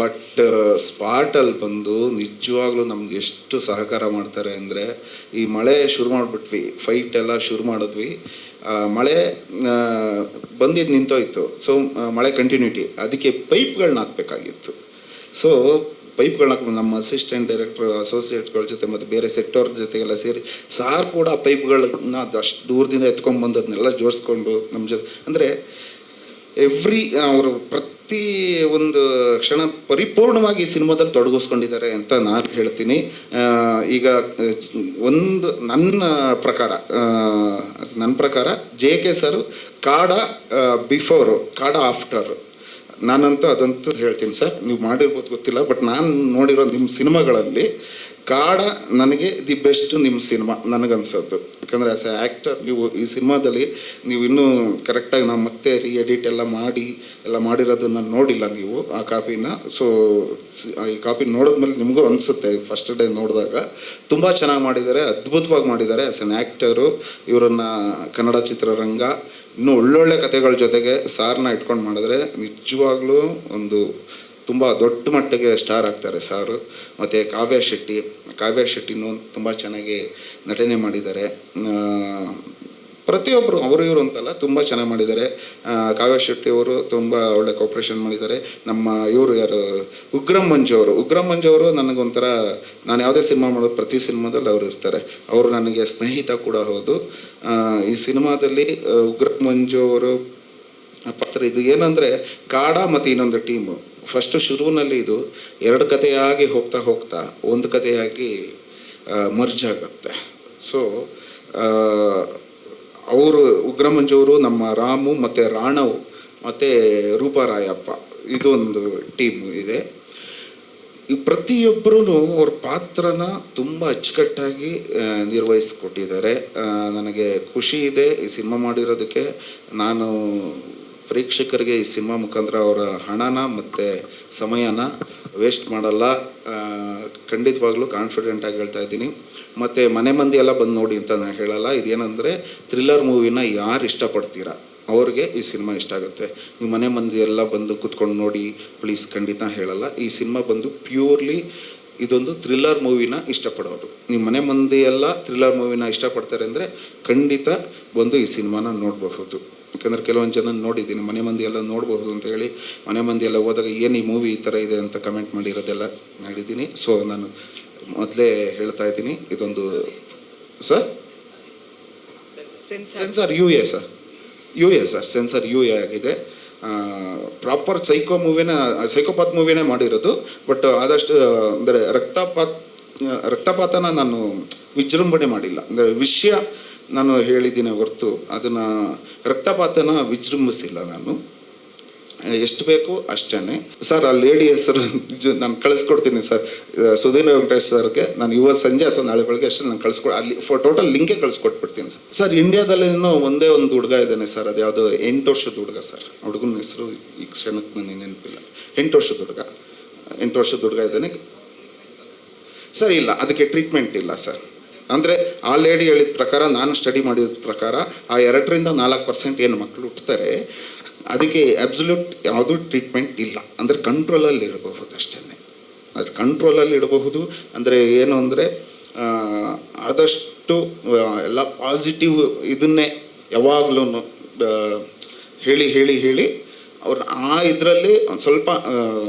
ಬಟ್ ಸ್ಪಾಟಲ್ಲಿ ಬಂದು ನಿಜವಾಗ್ಲೂ ನಮ್ಗೆ ಎಷ್ಟು ಸಹಕಾರ ಮಾಡ್ತಾರೆ ಅಂದರೆ ಈ ಮಳೆ ಶುರು ಮಾಡಿಬಿಟ್ವಿ, ಫೈಟ್ ಎಲ್ಲ ಶುರು ಮಾಡಿದ್ವಿ, ಮಳೆ ಬಂದಿದ್ದು ನಿಂತೋಯ್ತು. ಸೊ ಮಳೆ ಕಂಟಿನ್ಯೂಟಿ, ಅದಕ್ಕೆ ಪೈಪ್ಗಳನ್ನ ಹಾಕಬೇಕಾಗಿತ್ತು. ಸೊ ಪೈಪ್ಗಳನ್ನ ಹಾಕಿ ನಮ್ಮ ಅಸಿಸ್ಟೆಂಟ್ ಡೈರೆಕ್ಟ್ರ್ ಅಸೋಸಿಯೇಟ್ಗಳ ಜೊತೆ ಮತ್ತು ಬೇರೆ ಸೆಕ್ಟರ್ ಜೊತೆಗೆಲ್ಲ ಸೇರಿ ಸಾರ್ ಕೂಡ ಪೈಪ್ಗಳನ್ನ ಅಷ್ಟು ದೂರದಿಂದ ಎತ್ಕೊಂಡ್ಬಂದು ಅದನ್ನೆಲ್ಲ ಜೋಡಿಸ್ಕೊಂಡು ನಮ್ಮ ಜೊತೆ ಅಂದರೆ ಅವರು ಪ್ರತಿ ಒಂದು ಕ್ಷಣ ಪರಿಪೂರ್ಣವಾಗಿ ಸಿನಿಮಾದಲ್ಲಿ ತೊಡಗಿಸ್ಕೊಂಡಿದ್ದಾರೆ ಅಂತ ನಾನು ಹೇಳ್ತೀನಿ. ಈಗ ಒಂದು ನನ್ನ ಪ್ರಕಾರ JK ಸರ್ ಕಾಡ ಬಿಫೋರು ಕಾಡ ಆಫ್ಟರು ನಾನಂತೂ ಅದಂತೂ ಹೇಳ್ತೀನಿ ಸರ್. ನೀವು ಮಾಡಿರ್ಬೋದು ಗೊತ್ತಿಲ್ಲ, ಬಟ್ ನಾನು ನೋಡಿರೋ ನಿಮ್ಮ ಸಿನಿಮಾಗಳಲ್ಲಿ ಕಾಡ ನನಗೆ ದಿ ಬೆಸ್ಟ್ ನಿಮ್ಮ ಸಿನಿಮಾ ನನಗನ್ಸೋದು. ಯಾಕಂದರೆ ಆ್ಯಸ್ ಎ ಆ್ಯಕ್ಟರ್ ನೀವು ಈ ಸಿನಿಮಾದಲ್ಲಿ ನೀವು ಇನ್ನೂ ಕರೆಕ್ಟಾಗಿ ನಾವು ಮತ್ತೆ ಎಡಿಟ್ ಎಲ್ಲ ಮಾಡಿರೋದನ್ನು ನೋಡಿಲ್ಲ ನೀವು ಆ ಕಾಪಿನ. ಸೊ ಈ ಕಾಪಿ ನೋಡಿದ್ಮೇಲೆ ನಿಮಗೂ ಅನಿಸುತ್ತೆ ಫಸ್ಟ್ ಡೇ ನೋಡಿದಾಗ ತುಂಬ ಚೆನ್ನಾಗಿ ಮಾಡಿದ್ದಾರೆ, ಅದ್ಭುತವಾಗಿ ಮಾಡಿದ್ದಾರೆ. ಆ್ಯಸ್ ಎನ್ ಆ್ಯಕ್ಟರು ಇವರನ್ನು ಕನ್ನಡ ಚಿತ್ರರಂಗ ಇನ್ನೂ ಒಳ್ಳೊಳ್ಳೆ ಕಥೆಗಳ ಜೊತೆಗೆ ಸಾರನ್ನ ಇಟ್ಕೊಂಡು ಮಾಡಿದ್ರೆ ನಿಜವಾಗ್ಲೂ ಒಂದು ತುಂಬ ದೊಡ್ಡ ಮಟ್ಟಿಗೆ ಸ್ಟಾರ್ ಆಗ್ತಾರೆ ಸಾರು. ಮತ್ತು ಕಾವ್ಯ ಶೆಟ್ಟಿನೂ ತುಂಬ ಚೆನ್ನಾಗಿ ನಟನೆ ಮಾಡಿದ್ದಾರೆ. ಪ್ರತಿಯೊಬ್ಬರು ಅವರು ಇವರು ಅಂತಲ್ಲ, ತುಂಬ ಚೆನ್ನಾಗಿ ಮಾಡಿದ್ದಾರೆ. ಕಾವ್ಯ ಶೆಟ್ಟಿ ಅವರು ತುಂಬ ಒಳ್ಳೆ ಕೋಪ್ರೇಷನ್ ಮಾಡಿದ್ದಾರೆ. ನಮ್ಮ ಇವರು ಯಾರು ಉಗ್ರಂ ಮಂಜು ಅವರು ನನಗೊಂಥರ, ನಾನು ಯಾವುದೇ ಸಿನಿಮಾ ಮಾಡೋದು ಪ್ರತಿ ಸಿನಿಮಾದಲ್ಲಿ ಅವರು ಇರ್ತಾರೆ. ಅವರು ನನಗೆ ಸ್ನೇಹಿತ ಕೂಡ ಹೌದು. ಈ ಸಿನಿಮಾದಲ್ಲಿ ಉಗ್ರಂ ಮಂಜು ಅವರು ಪಾತ್ರ ಇದು ಏನಂದರೆ ಕಾಡ ಮತ್ತು ಇನ್ನೊಂದು ಟೀಮು ಫಸ್ಟು ಶುರುವಿನಲ್ಲಿ ಇದು 2 ಕಥೆಯಾಗಿ ಹೋಗ್ತಾ ಒಂದು ಕಥೆಯಾಗಿ ಮರ್ಜ್ ಆಗುತ್ತೆ. ಸೊ ಅವರು ಉಗ್ರಮಂಜವರು ನಮ್ಮ ರಾಮು ಮತ್ತು ರಾಣವ್ ಮತ್ತು ರೂಪರಾಯಪ್ಪ ಇದೊಂದು ಟೀಮು ಇದೆ. ಈ ಪ್ರತಿಯೊಬ್ಬರೂ ಅವ್ರ ಪಾತ್ರನ ತುಂಬ ಅಚ್ಚುಕಟ್ಟಾಗಿ ನಿರ್ವಹಿಸ್ಕೊಟ್ಟಿದ್ದಾರೆ. ನನಗೆ ಖುಷಿ ಇದೆ ಈ ಸಿನಿಮಾ ಮಾಡಿರೋದಕ್ಕೆ. ನಾನು ಪ್ರೇಕ್ಷಕರಿಗೆ ಈ ಸಿನಿಮಾ ಮುಖಾಂತರ ಅವರ ಹಣನ ಮತ್ತು ಸಮಯನ ವೇಸ್ಟ್ ಮಾಡಲ್ಲ, ಖಂಡಿತವಾಗ್ಲೂ ಕಾನ್ಫಿಡೆಂಟಾಗಿ ಹೇಳ್ತಾ ಇದ್ದೀನಿ. ಮತ್ತು ಮನೆ ಮಂದಿ ಎಲ್ಲ ಬಂದು ನೋಡಿ ಅಂತ ನಾನು ಹೇಳಲ್ಲ. ಇದೇನೆಂದರೆ ಥ್ರಿಲ್ಲರ್ ಮೂವಿನ ಯಾರು ಇಷ್ಟಪಡ್ತೀರಾ ಅವ್ರಿಗೆ ಈ ಸಿನಿಮಾ ಇಷ್ಟ ಆಗುತ್ತೆ. ನೀವು ಮನೆ ಮಂದಿ ಎಲ್ಲ ಬಂದು ಕೂತ್ಕೊಂಡು ನೋಡಿ ಪ್ಲೀಸ್, ಖಂಡಿತ ಹೇಳಲ್ಲ. ಈ ಸಿನಿಮಾ ಬಂದು ಪ್ಯೂರ್ಲಿ ಇದೊಂದು ಥ್ರಿಲ್ಲರ್ ಮೂವಿನ ಇಷ್ಟಪಡೋರು. ನಿಮ್ಮ ಮನೆ ಮಂದಿ ಎಲ್ಲ ಥ್ರಿಲ್ಲರ್ ಮೂವಿನ ಇಷ್ಟಪಡ್ತಾರೆ ಅಂದರೆ ಖಂಡಿತ ಬಂದು ಈ ಸಿನಿಮಾನ ನೋಡಬಹುದು. ಯಾಕಂದರೆ ಕೆಲವೊಂದು ಜನ ನೋಡಿದ್ದೀನಿ, ಮನೆ ಮಂದಿ ಎಲ್ಲ ನೋಡಬಹುದು ಅಂತ ಹೇಳಿ ಮನೆ ಮಂದಿ ಎಲ್ಲ ಹೋದಾಗ ಏನು ಈ ಮೂವಿ ಈ ಥರ ಇದೆ ಅಂತ ಕಮೆಂಟ್ ಮಾಡಿರೋದೆಲ್ಲ ಮಾಡಿದ್ದೀನಿ. ಸೊ ನಾನು ಮೊದಲೇ ಹೇಳ್ತಾ ಇದ್ದೀನಿ, ಇದೊಂದು censor UA sir censor UA ಆಗಿದೆ. ಪ್ರಾಪರ್ ಸೈಕೋಪಾತ್ ಮೂವಿನೇ ಮಾಡಿರೋದು. ಬಟ್ ಆದಷ್ಟು ಅಂದರೆ ರಕ್ತಪಾತನ ನಾನು ವಿಜೃಂಭಣೆ ಮಾಡಿಲ್ಲ. ಅಂದರೆ ವಿಷಯ ನಾನು ಹೇಳಿದ್ದೀನಿ ಹೊರತು ಅದನ್ನು ರಕ್ತಪಾತನ ವಿಜೃಂಭಿಸಿಲ್ಲ ನಾನು. ಎಷ್ಟು ಬೇಕು ಅಷ್ಟೇ ಸರ್. ಆ ಲೇಡಿ ಹೆಸರು ನಾನು ಕಳಿಸ್ಕೊಡ್ತೀನಿ ಸರ್, ಸುಧೀರ್ ವೆಂಕಟೇಶ್ ಸರ್ಗೆ. ನಾನು ಇವತ್ತು ಸಂಜೆ ಅಥವಾ ನಾಳೆ ಬೆಳಗ್ಗೆ ಅಷ್ಟೇ ನಾನು ಅಲ್ಲಿ ಟೋಟಲ್ ಲಿಂಕೇ ಕಳಿಸ್ಕೊಟ್ಬಿಡ್ತೀನಿ ಸರ್. ಇಂಡಿಯಾದಲ್ಲಿ ಇನ್ನೂ ಒಂದೇ ಒಂದು ಹುಡುಗ ಇದ್ದಾನೆ ಸರ್, ಅದು ಯಾವುದೋ 8 ವರ್ಷದ ಹುಡುಗ ಸರ್. ಹುಡುಗನ ಹೆಸರು ಈ ಕ್ಷಣಕ್ಕೆ ನನಗೆ ನೆನಪಿಲ್ಲ. 8 ವರ್ಷದ ಹುಡುಗ ಇದ್ದಾನೆ ಸರ್. ಇಲ್ಲ, ಅದಕ್ಕೆ ಟ್ರೀಟ್ಮೆಂಟ್ ಇಲ್ಲ ಸರ್. ಅಂದರೆ ಆ ಲೇಡಿ ಹೇಳಿದ ಪ್ರಕಾರ, ನಾನು ಸ್ಟಡಿ ಮಾಡಿದ ಪ್ರಕಾರ ಆ 2ರಿಂದ 4% ಏನು ಮಕ್ಕಳು ಹುಟ್ಟುತ್ತಾರೆ ಅದಕ್ಕೆ ಅಬ್ಸಲ್ಯೂಟ್ ಯಾವುದೂ ಟ್ರೀಟ್ಮೆಂಟ್ ಇಲ್ಲ. ಅಂದರೆ ಕಂಟ್ರೋಲಲ್ಲಿ ಇರಬಹುದು ಅಷ್ಟೇ. ಅದ್ರ ಕಂಟ್ರೋಲಲ್ಲಿ ಇಡಬಹುದು. ಅಂದರೆ ಏನು ಅಂದರೆ ಆದಷ್ಟು ಎಲ್ಲ ಪಾಸಿಟಿವ್ ಇದನ್ನೇ ಯಾವಾಗಲೂ ಹೇಳಿ ಹೇಳಿ ಹೇಳಿ ಅವ್ರು ಆ ಇದರಲ್ಲಿ ಒಂದು ಸ್ವಲ್ಪ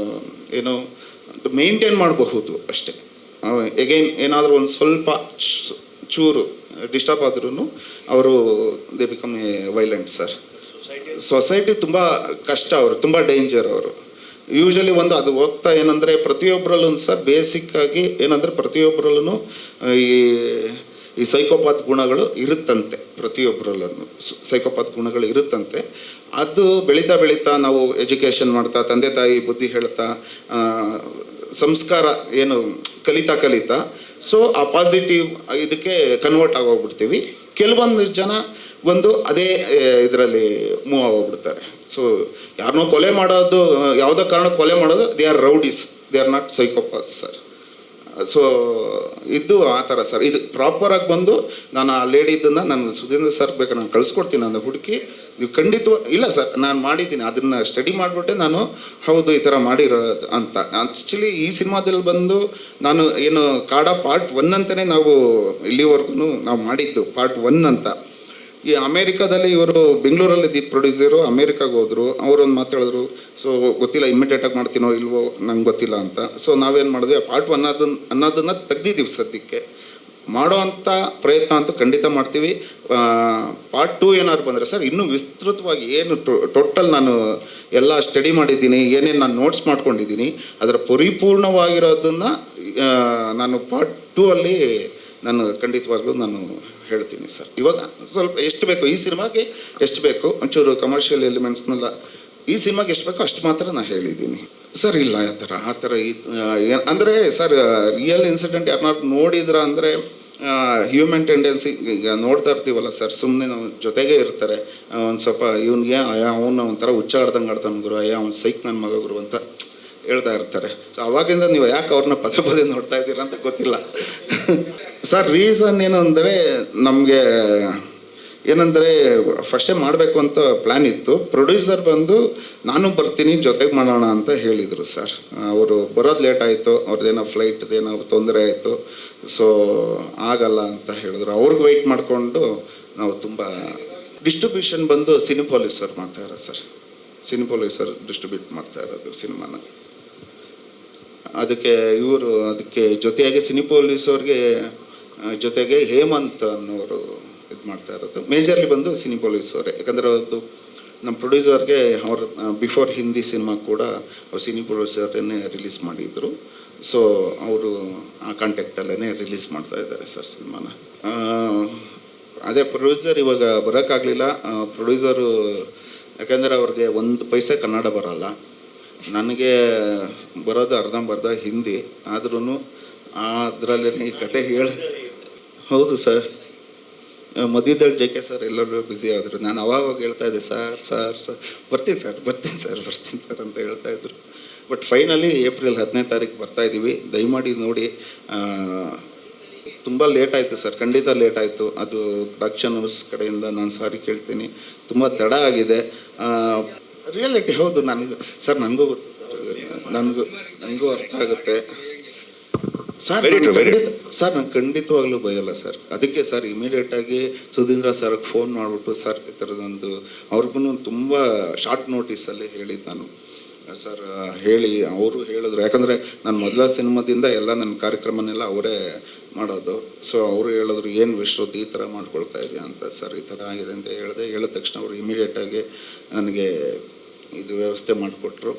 ಏನು ಮೇಂಟೈನ್ ಮಾಡಬಹುದು ಅಷ್ಟೇ. ಎಗೈನ್ ಏನಾದರೂ ಒಂದು ಸ್ವಲ್ಪ ಚೂರು ಡಿಸ್ಟರ್ಬ್ ಆದ್ರೂ ಅವರು they become A violent sir. Society ತುಂಬ ಕಷ್ಟ, ಅವರು ತುಂಬ ಡೇಂಜರ್ ಅವರು. ಯೂಶಲಿ ಒಂದು ಅದು ಹೋಗ್ತಾ ಏನಂದರೆ ಪ್ರತಿಯೊಬ್ಬರಲ್ಲೂ ಸರ್ ಬೇಸಿಕ್ಕಾಗಿ ಏನಂದರೆ ಪ್ರತಿಯೊಬ್ಬರಲ್ಲೂ ಈ ಸೈಕೋಪಾತ್ ಗುಣಗಳು ಇರುತ್ತಂತೆ, ಪ್ರತಿಯೊಬ್ಬರಲ್ಲೂ ಸೈಕೋಪಾತ್ ಗುಣಗಳು ಇರುತ್ತಂತೆ. ಅದು ಬೆಳೀತಾ ಬೆಳೀತಾ ನಾವು ಎಜುಕೇಷನ್ ಮಾಡ್ತಾ, ತಂದೆ ತಾಯಿ ಬುದ್ಧಿ ಹೇಳ್ತಾ, ಸಂಸ್ಕಾರ ಏನು ಕಲಿತಾ ಸೊ ಆ ಪಾಸಿಟಿವ್ ಇದಕ್ಕೆ ಕನ್ವರ್ಟ್ ಆಗೋಗ್ಬಿಡ್ತೀವಿ. ಕೆಲವೊಂದು ಜನ ಬಂದು ಅದೇ ಇದರಲ್ಲಿ ಮೂವ್ ಆಗೋಗ್ಬಿಡ್ತಾರೆ. ಸೊ ಯಾರನ್ನೋ ಕೊಲೆ ಮಾಡೋದು, ಯಾವುದೋ ಕಾರಣ ಕೊಲೆ ಮಾಡೋದು, they are rowdies, they are not psychopaths sir. So ಇದು ಆ ಥರ ಸರ್. ಇದು ಪ್ರಾಪರಾಗಿ ಬಂದು ನಾನು ಆ ಲೇಡಿದ್ದನ್ನು ನಾನು ಸುಧೀಂದ್ರ ಸರ್ ಬೇಕಾದ್ರೆ ನಾನು ಕಳಿಸ್ಕೊಡ್ತೀನಿ, ನಾನು ಹುಡುಕಿ ನೀವು ಖಂಡಿತ ಇಲ್ಲ ಸರ್ ನಾನು ಮಾಡಿದ್ದೀನಿ, ಅದನ್ನು ಸ್ಟಡಿ ಮಾಡಿಬಿಟ್ಟೆ ನಾನು ಹೌದು ಈ ಥರ ಮಾಡಿರೋದು ಅಂತ. ಆ್ಯಕ್ಚುಲಿ ಈ ಸಿನಿಮಾದಲ್ಲಿ ಬಂದು ನಾನು ಏನು ಕಾಡ ಪಾರ್ಟ್ 1 ಅಂತಲೇ ನಾವು ಇಲ್ಲಿವರೆಗೂ ನಾವು ಮಾಡಿದ್ದು ಪಾರ್ಟ್ 1 ಅಂತ. ಈ ಅಮೇರಿಕಾದಲ್ಲಿ ಇವರು ಬೆಂಗಳೂರಲ್ಲಿ ಇದ್ದಿದ್ದು ಪ್ರೊಡ್ಯೂಸರು ಅಮೇರಿಕಾಗೆ ಹೋದರು. ಅವರೊಂದು ಮಾತು ಹೇಳಿದ್ರು, ಸೊ ಗೊತ್ತಿಲ್ಲ ಇಮ್ಮಿಡಿಯೇಟಾಗಿ ಮಾಡ್ತೀನೋ ಇಲ್ವೋ ನಂಗೆ ಗೊತ್ತಿಲ್ಲ ಅಂತ. ಸೊ ನಾವೇನು ಮಾಡಿದ್ವಿ, ಪಾರ್ಟ್ 1 ಅನ್ನೋದನ್ನು ತೆಗ್ದಿದ್ದೀವಿ ಸದ್ಯಕ್ಕೆ. ಮಾಡೋ ಅಂಥ ಪ್ರಯತ್ನ ಅಂತೂ ಖಂಡಿತ ಮಾಡ್ತೀವಿ. ಪಾರ್ಟ್ 2 ಏನಾದ್ರು ಬಂದರೆ ಸರ್ ಇನ್ನೂ ವಿಸ್ತೃತವಾಗಿ ಏನು ಟೋಟಲ್ ನಾನು ಎಲ್ಲ ಸ್ಟಡಿ ಮಾಡಿದ್ದೀನಿ, ಏನೇನು ನಾನು ನೋಟ್ಸ್ ಮಾಡ್ಕೊಂಡಿದ್ದೀನಿ, ಅದರ ಪರಿಪೂರ್ಣವಾಗಿರೋದನ್ನು ನಾನು ಪಾರ್ಟ್ 2 ಅಲ್ಲಿ ನಾನು ಖಂಡಿತವಾಗ್ಲೂ ನಾನು ಹೇಳ್ತೀನಿ ಸರ್. ಇವಾಗ ಸ್ವಲ್ಪ ಎಷ್ಟು ಬೇಕು ಈ ಸಿನಿಮಾಗೆ, ಎಷ್ಟು ಬೇಕು ಒಂಚೂರು ಕಮರ್ಷಿಯಲ್ ಎಲಿಮೆಂಟ್ಸ್ನೆಲ್ಲ ಈ ಸಿನಿಮಾಗೆ ಎಷ್ಟು ಬೇಕೋ ಅಷ್ಟು ಮಾತ್ರ ನಾನು ಹೇಳಿದ್ದೀನಿ ಸರ್. ಇಲ್ಲ ಆ ಥರ ಅಂದರೆ ಸರ್ ರಿಯಲ್ ಇನ್ಸಿಡೆಂಟ್ ಯಾರನ್ನಾರು ನೋಡಿದ್ರ ಅಂದರೆ ಹ್ಯೂಮನ್ ಟೆಂಡೆನ್ಸಿ ಈಗ ನೋಡ್ತಾ ಇರ್ತೀವಲ್ಲ ಸರ್, ಸುಮ್ಮನೆ ನಾವು ಜೊತೆಗೇ ಇರ್ತಾರೆ. ಒಂದು ಸ್ವಲ್ಪ ಇವನಿಗೆ ಅವನು ಒಂಥರ ಹುಚ್ಚಾಡ್ದಂಗೆ ಆಡ್ತಾನೆ ಗುರು, ಅವ್ನು ಸೈಕ್ ನನ್ನ ಮಗ ಗುರು ಅಂತ ಹೇಳ್ತಾ ಇರ್ತಾರೆ. ಸೊ ಅವಾಗಿಂದ ನೀವು ಯಾಕೆ ಅವ್ರನ್ನ ಪದೇ ನೋಡ್ತಾ ಇದ್ದೀರಾ ಅಂತ ಗೊತ್ತಿಲ್ಲ ಸರ್. ರೀಸನ್ ಏನು ಅಂದರೆ ನಮಗೆ ಏನಂದರೆ ಫಸ್ಟೇ ಮಾಡಬೇಕು ಅಂತ ಪ್ಲ್ಯಾನ್ ಇತ್ತು. ಪ್ರೊಡ್ಯೂಸರ್ ಬಂದು ನಾನು ಬರ್ತೀನಿ ಜೊತೆಗೆ ಮಾಡೋಣ ಅಂತ ಹೇಳಿದರು ಸರ್. ಅವರು ಬರೋದು ಲೇಟ್ ಆಯಿತು, ಅವ್ರದ್ದೇನೋ ಫ್ಲೈಟ್ದೇನೋ ತೊಂದರೆ ಆಯಿತು, ಸೊ ಆಗಲ್ಲ ಅಂತ ಹೇಳಿದ್ರು. ಅವ್ರಿಗೆ ವೆಯ್ಟ್ ಮಾಡಿಕೊಂಡು ನಾವು ತುಂಬ ಡಿಸ್ಟ್ರಿಬ್ಯೂಷನ್ ಬಂದು ಸಿನಿಪೋಲಿಸ್ ಅವ್ರು ಮಾಡ್ತಾಯಿರೋ ಸರ್. ಸಿನಿಪೋಲಿಸ್ ಅವ್ರು ಡಿಸ್ಟ್ರಿಬ್ಯೂಟ್ ಮಾಡ್ತಾ ಇರೋದು ಸಿನಿಮಾನ. ಅದಕ್ಕೆ ಜೊತೆಯಾಗಿ ಸಿನಿಪೋಲಿಸ್ ಅವ್ರಿಗೆ ಜೊತೆಗೆ ಹೇಮಂತ್ ಅನ್ನೋರು ಇದು ಮಾಡ್ತಾ ಇರೋದು. ಮೇಜರ್ಲಿ ಬಂದು ಸಿನಿಪೋಲಿಸ್ ಅವರೇ, ಯಾಕಂದರೆ ಅದು ನಮ್ಮ ಪ್ರೊಡ್ಯೂಸರ್ಗೆ ಅವ್ರು ಬಿಫೋರ್ ಹಿಂದಿ ಸಿನಿಮಾ ಕೂಡ ಅವ್ರು ಸಿನಿಪೋಲಿಸರನ್ನೇ ರಿಲೀಸ್ ಮಾಡಿದರು. ಸೊ ಅವರು ಆ ಕಾಂಟ್ಯಾಕ್ಟಲ್ಲೇ ರಿಲೀಸ್ ಮಾಡ್ತಾ ಇದ್ದಾರೆ ಸರ್ ಸಿನಿಮಾನ. ಅದೇ ಪ್ರೊಡ್ಯೂಸರ್ ಇವಾಗ ಬರೋಕ್ಕಾಗಲಿಲ್ಲ. ಪ್ರೊಡ್ಯೂಸರು ಯಾಕೆಂದರೆ ಅವ್ರಿಗೆ 1 ಪೈಸೆ ಕನ್ನಡ ಬರೋಲ್ಲ, ನನಗೆ ಬರೋದು ಅರ್ಧಂಬರ್ಧ ಹಿಂದಿ. ಆದ್ರೂ ಅದರಲ್ಲೇ ಈ ಕತೆ ಹೌದು ಸರ್. ಮಧ್ಯದಲ್ಲಿ JK ಸರ್ ಎಲ್ಲರೂ ಬ್ಯುಸಿ ಆದರು. ನಾನು ಅವಾಗ ಹೇಳ್ತಾ ಇದ್ದೆ ಸರ್ ಬರ್ತೀನಿ ಸರ್ ಅಂತ ಹೇಳ್ತಾಯಿದ್ರು. ಬಟ್ ಫೈನಲಿ ಏಪ್ರಿಲ್ 10ನೇ ತಾರೀಕು ಬರ್ತಾಯಿದ್ದೀವಿ. ದಯಮಾಡಿ ನೋಡಿ. ತುಂಬ ಲೇಟ್ ಆಯಿತು ಸರ್, ಖಂಡಿತ ಲೇಟ್ ಆಯಿತು. ಅದು ಪ್ರೊಡಕ್ಷನ್ ಹೌಸ್ ಕಡೆಯಿಂದ ನಾನು ಸಾರಿ ಕೇಳ್ತೀನಿ, ತುಂಬ ತಡ ಆಗಿದೆ. ರಿಯಾಲಿಟಿ ಹೌದು ನನಗೂ ಗೊತ್ತು ಸರ್, ನನಗೂ ಅರ್ಥ ಆಗುತ್ತೆ ಸರ್. ನಾನು ಖಂಡಿತವಾಗ್ಲೂ ಬಯಲ್ಲ ಸರ್. ಅದಕ್ಕೆ ಸರ್ ಇಮಿಡಿಯೇಟಾಗಿ ಸುಧೀಂದ್ರ ಸರ್ಗೆ ಫೋನ್ ಮಾಡಿಬಿಟ್ಟು ಸರ್ ಈ ಥರದೊಂದು ಅವ್ರಿಗೂ ತುಂಬ ಶಾರ್ಟ್ ನೋಟಿಸಲ್ಲಿ ಹೇಳಿದ್ದು ನಾನು ಸರ್ ಹೇಳಿ. ಅವರು ಹೇಳಿದ್ರು, ಯಾಕಂದರೆ ನಾನು ಮೊದಲ ಸಿನಿಮಾದಿಂದ ಎಲ್ಲ ನನ್ನ ಕಾರ್ಯಕ್ರಮನೆಲ್ಲ ಅವರೇ ಮಾಡೋದು. ಸೊ ಅವರು ಹೇಳಿದ್ರು ಏನು ವಿಶ್ವದ್ದು ಈ ಥರ ಮಾಡ್ಕೊಳ್ತಾ ಇದೆಯಾ ಅಂತ. ಸರ್ ಈ ಥರ ಆಗಿದೆ ಅಂತ ಹೇಳಿದ ತಕ್ಷಣ ಅವರು ಇಮಿಡಿಯೇಟಾಗಿ ನನಗೆ ಇದು ವ್ಯವಸ್ಥೆ ಮಾಡಿಕೊಟ್ರು.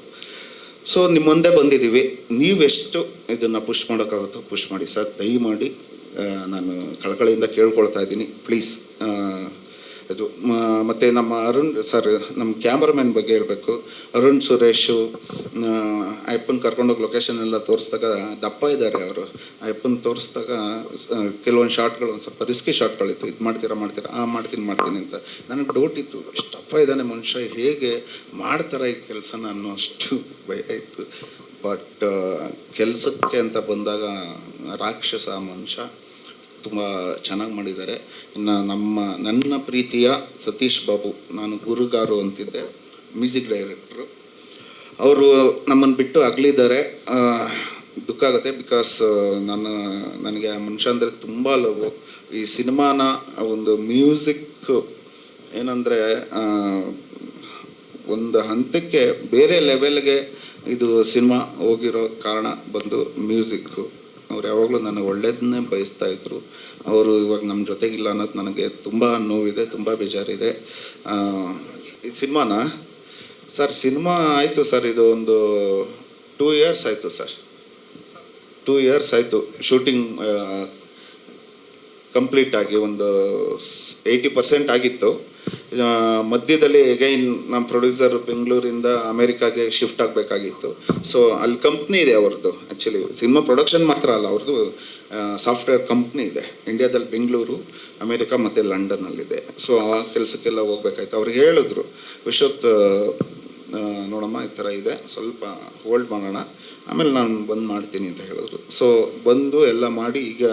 ಸೊ ನಿಮ್ಮ ಮುಂದೆ ಬಂದಿದ್ದೀವಿ, ನೀವೆಷ್ಟು ಇದನ್ನು ಪುಷ್ ಮಾಡೋಕ್ಕಾಗುತ್ತೋ ಪುಷ್ ಮಾಡಿ ಸರ್. ದಯಮಾಡಿ ನಾನು ಕಳಕಳಿಯಿಂದ ಕೇಳ್ಕೊಳ್ತಾ ಇದ್ದೀನಿ, ಪ್ಲೀಸ್. ಇದು ಮತ್ತು ನಮ್ಮ ಅರುಣ್ ಸರ್, ನಮ್ಮ ಕ್ಯಾಮ್ರಾಮನ್ ಬಗ್ಗೆ ಹೇಳಬೇಕು. ಅರುಣ್ ಸುರೇಶು ಅಯ್ಯಪ್ಪನ ಕರ್ಕೊಂಡೋಗಿ ಲೊಕೇಶನ್ ಎಲ್ಲ ತೋರಿಸಿದಾಗ ದಪ್ಪ ಇದ್ದಾರೆ ಅವರು. ಅಯ್ಯಪ್ಪನ ತೋರಿಸಿದಾಗ ಕೆಲವೊಂದು ಶಾರ್ಟ್ಗಳು ಒಂದು ಸ್ವಲ್ಪ ರಿಸ್ಕಿ ಶಾರ್ಟ್ಗಳಿತ್ತು. ಇದು ಮಾಡ್ತೀರಾ ಮಾಡ್ತೀನಿ ಅಂತ ನನಗೆ ಡೌಟ್ ಇತ್ತು, ಎಷ್ಟು ದಪ್ಪ ಇದ್ದಾನೆ ಮನುಷ್ಯ, ಹೇಗೆ ಮಾಡ್ತಾರೆ ಈ ಕೆಲಸನ ಅನ್ನೋಷ್ಟು ಭಯ ಇತ್ತು. ಬಟ್ ಕೆಲಸಕ್ಕೆ ಅಂತ ಬಂದಾಗ ರಾಕ್ಷಸ ಮನುಷ್ಯ, ತುಂಬ ಚೆನ್ನಾಗಿ ಮಾಡಿದ್ದಾರೆ. ಇನ್ನು ನನ್ನ ಪ್ರೀತಿಯ ಸತೀಶ್ ಬಾಬು, ನಾನು ಗುರುಗಾರು ಅಂತಿದ್ದೆ, ಮ್ಯೂಸಿಕ್ ಡೈರೆಕ್ಟ್ರು. ಅವರು ನಮ್ಮನ್ನು ಬಿಟ್ಟು ಅಗಲಿದ್ದಾರೆ. ದುಃಖ ಆಗುತ್ತೆ. ಬಿಕಾಸ್ ನನಗೆ ಆ ಮನುಷ್ಯ ಅಂದರೆ ತುಂಬ ಲವ್. ಈ ಸಿನಿಮಾನ ಒಂದು ಮ್ಯೂಸಿಕ್ ಏನಂದರೆ ಒಂದು ಹಂತಕ್ಕೆ ಬೇರೆ ಲೆವೆಲ್ಗೆ ಇದು ಸಿನಿಮಾ ಹೋಗಿರೋ ಕಾರಣ ಬಂದು ಮ್ಯೂಸಿಕ್ಕು. ಅವ್ರು ಯಾವಾಗಲೂ ನನಗೆ ಒಳ್ಳೇದನ್ನೇ ಬಯಸ್ತಾ ಇದ್ದರು. ಅವರು ಇವಾಗ ನಮ್ಮ ಜೊತೆಗಿಲ್ಲ ಅನ್ನೋದು ನನಗೆ ತುಂಬ ನೋವಿದೆ, ತುಂಬ ಬೇಜಾರಿದೆ. ಈ ಸಿನಿಮಾನ ಸಿನಿಮಾ ಆಯಿತು ಸರ್, ಇದು ಒಂದು 2 years ಆಯಿತು ಸರ್. 2 years ಆಯಿತು ಶೂಟಿಂಗ್ ಕಂಪ್ಲೀಟ್ ಆಗಿ, ಒಂದು 80% ಆಗಿತ್ತು. ಮಧ್ಯದಲ್ಲಿ ಎಗೈನ್ ನಮ್ಮ ಪ್ರೊಡ್ಯೂಸರ್ ಬೆಂಗಳೂರಿಂದ ಅಮೇರಿಕಾಗೆ ಶಿಫ್ಟ್ ಆಗಬೇಕಾಗಿತ್ತು. ಸೊ ಅಲ್ಲಿ ಕಂಪ್ನಿ ಇದೆ ಅವ್ರದ್ದು. ಆ್ಯಕ್ಚುಲಿ ಸಿನಿಮಾ ಪ್ರೊಡಕ್ಷನ್ ಮಾತ್ರ ಅಲ್ಲ, ಅವ್ರದ್ದು ಸಾಫ್ಟ್ವೇರ್ ಕಂಪ್ನಿ ಇದೆ ಇಂಡಿಯಾದಲ್ಲಿ, ಬೆಂಗಳೂರು, ಅಮೇರಿಕಾ ಮತ್ತು ಲಂಡನ್ನಲ್ಲಿದೆ. ಸೊ ಆ ಕೆಲಸಕ್ಕೆಲ್ಲ ಹೋಗ್ಬೇಕಾಯ್ತು. ಅವ್ರು ಹೇಳಿದ್ರು, ವಿಶ್ವತ್ ನೋಡಮ್ಮ ಈ ಥರ ಇದೆ, ಸ್ವಲ್ಪ ಹೋಲ್ಡ್ ಮಾಡೋಣ, ಆಮೇಲೆ ನಾನು ಬಂದು ಮಾಡ್ತೀನಿ ಅಂತ ಹೇಳಿದ್ರು. ಸೊ ಬಂದು ಎಲ್ಲ ಮಾಡಿ ಈಗ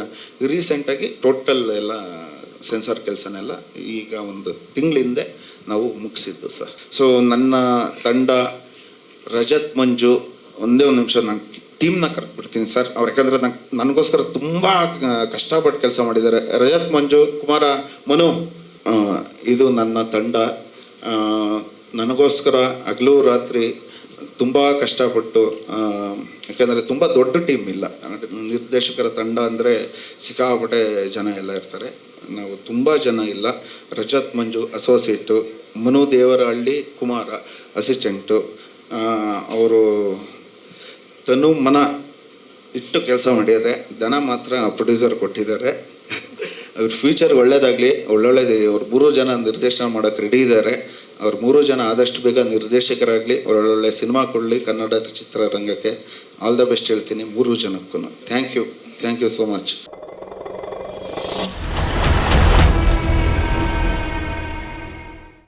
ರೀಸೆಂಟಾಗಿ ಟೋಟಲ್ ಎಲ್ಲ ಸೆನ್ಸಾರ್ ಕೆಲಸನೆಲ್ಲ ಈಗ ಒಂದು ತಿಂಗಳಿಂದೆ ನಾವು ಮುಗಿಸಿದ್ದು ಸರ್. ಸೊ ನನ್ನ ತಂಡ ರಜತ್ ಮಂಜು, ಒಂದೇ ಒಂದು ನಿಮಿಷ ನಾನು ಟೀಮ್ನ ಕರೆದ್ಬಿಡ್ತೀನಿ ಸರ್. ಅವ್ರು ಯಾಕಂದರೆ ನನಗೋಸ್ಕರ ತುಂಬ ಕಷ್ಟಪಟ್ಟು ಕೆಲಸ ಮಾಡಿದ್ದಾರೆ. ರಜತ್ ಮಂಜು, ಕುಮಾರ, ಮನು, ಇದು ನನ್ನ ತಂಡ. ನನಗೋಸ್ಕರ ಹಗಲು ರಾತ್ರಿ ತುಂಬ ಕಷ್ಟಪಟ್ಟು, ಯಾಕೆಂದರೆ ತುಂಬ ದೊಡ್ಡ ಟೀಮ್ ಇಲ್ಲ, ನಿರ್ದೇಶಕರ ತಂಡ ಅಂದರೆ ಸಿಕ್ಕಾಪಟ್ಟೆ ಜನ ಎಲ್ಲ ಇರ್ತಾರೆ. ನಾವು ತುಂಬ ಜನ ಇಲ್ಲ. ರಜತ್ ಮಂಜು ಅಸೋಸಿಯೇಟು, ಮನು ದೇವರಹಳ್ಳಿ ಕುಮಾರ ಅಸಿಸ್ಟೆಂಟು. ಅವರು ತನು ಮನ ಇಟ್ಟು ಕೆಲಸ ಮಾಡಿದ್ದಾರೆ. ದನ ಮಾತ್ರ ಪ್ರೊಡ್ಯೂಸರ್ ಕೊಟ್ಟಿದ್ದಾರೆ. ಅವ್ರ ಫ್ಯೂಚರ್ ಒಳ್ಳೇದಾಗಲಿ, ಒಳ್ಳೊಳ್ಳೆ ಅವ್ರು 3 ಜನ ನಿರ್ದೇಶನ ಮಾಡೋಕ್ಕೆ ರೆಡಿ ಇದ್ದಾರೆ. ಅವ್ರು 3 ಜನ ಆದಷ್ಟು ಬೇಗ ನಿರ್ದೇಶಕರಾಗಲಿ, ಒಳ್ಳೊಳ್ಳೆ ಸಿನಿಮಾ ಕೊಡಲಿ ಕನ್ನಡ ಚಿತ್ರರಂಗಕ್ಕೆ. ಆಲ್ ದ ಬೆಸ್ಟ್ ಹೇಳ್ತೀನಿ 3 ಜನಕ್ಕೂ. Thank you so much.